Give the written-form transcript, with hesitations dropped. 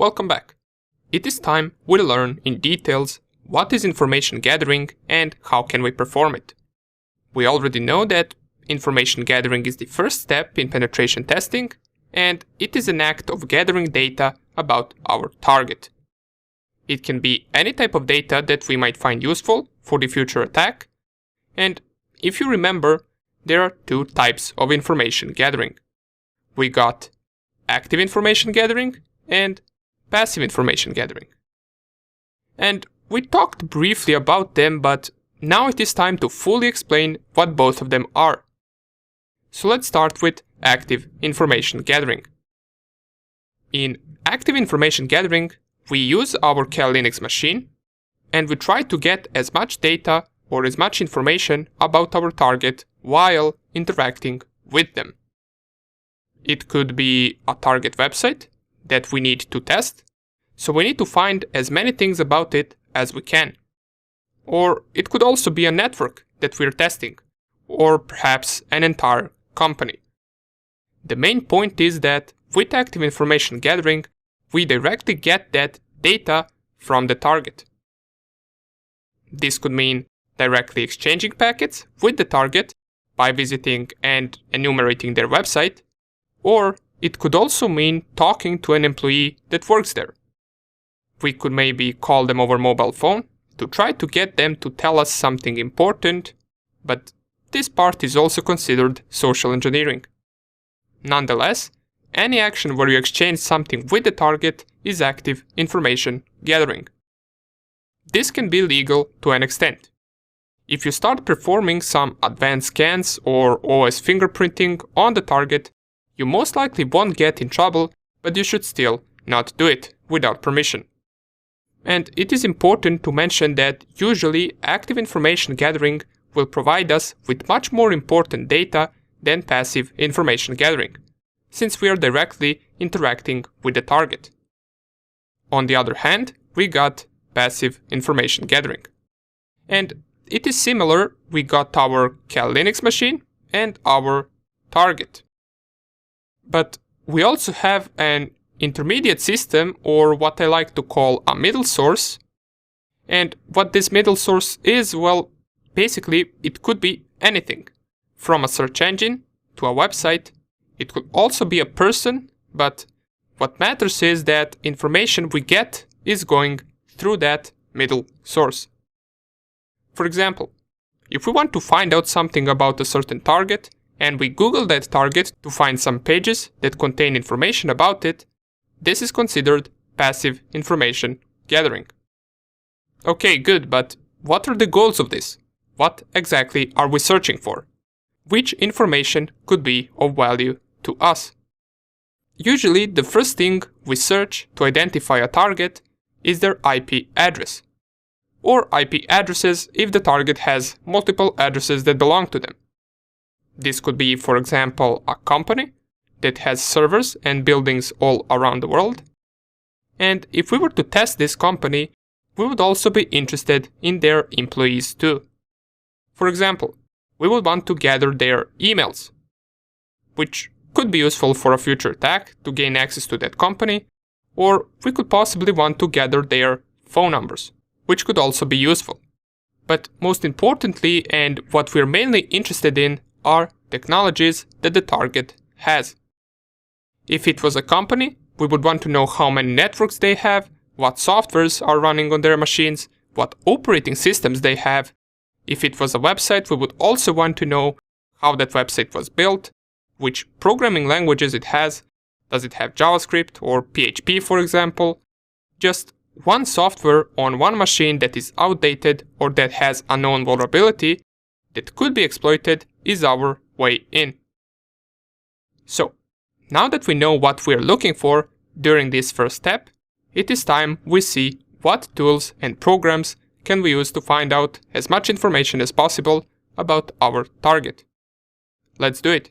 Welcome back. It is time we learn in details what is information gathering and how can we perform it. We already know that information gathering is the first step in penetration testing, and it is an act of gathering data about our target. It can be any type of data that we might find useful for the future attack, and if you remember, there are two types of information gathering. We got active information gathering and passive information gathering. And we talked briefly about them, but now it is time to fully explain what both of them are. So let's start with active information gathering. In active information gathering, we use our Kali Linux machine and we try to get as much data or as much information about our target while interacting with them. It could be a target website that we need to test, so we need to find as many things about it as we can. Or it could also be a network that we're testing, or perhaps an entire company. The main point is that with active information gathering, we directly get that data from the target. This could mean directly exchanging packets with the target by visiting and enumerating their website, or it could also mean talking to an employee that works there. We could maybe call them over mobile phone to try to get them to tell us something important, but this part is also considered social engineering. Nonetheless, any action where you exchange something with the target is active information gathering. This can be legal to an extent. If you start performing some advanced scans or OS fingerprinting on the target, you most likely won't get in trouble, but you should still not do it without permission. And it is important to mention that usually active information gathering will provide us with much more important data than passive information gathering, since we are directly interacting with the target. On the other hand, we got passive information gathering. And it is similar, we got our Kali Linux machine and our target. But we also have an intermediate system, or what I like to call a middle source. And what this middle source is, well, basically it could be anything, from a search engine to a website. It could also be a person, but what matters is that information we get is going through that middle source. For example, if we want to find out something about a certain target, and we Google that target to find some pages that contain information about it, this is considered passive information gathering. Okay, good, but what are the goals of this? What exactly are we searching for? Which information could be of value to us? Usually, the first thing we search to identify a target is their IP address, or IP addresses if the target has multiple addresses that belong to them. This could be, for example, a company that has servers and buildings all around the world. And if we were to test this company, we would also be interested in their employees too. For example, we would want to gather their emails, which could be useful for a future attack to gain access to that company, or we could possibly want to gather their phone numbers, which could also be useful. But most importantly, and what we're mainly interested in, are technologies that the target has. If it was a company, we would want to know how many networks they have, what softwares are running on their machines, what operating systems they have. If it was a website, we would also want to know how that website was built, which programming languages it has. Does it have JavaScript or PHP, for example? Just one software on one machine that is outdated or that has a known vulnerability that could be exploited is our way in. So, now that we know what we're looking for during this first step, it is time we see what tools and programs can we use to find out as much information as possible about our target. Let's do it.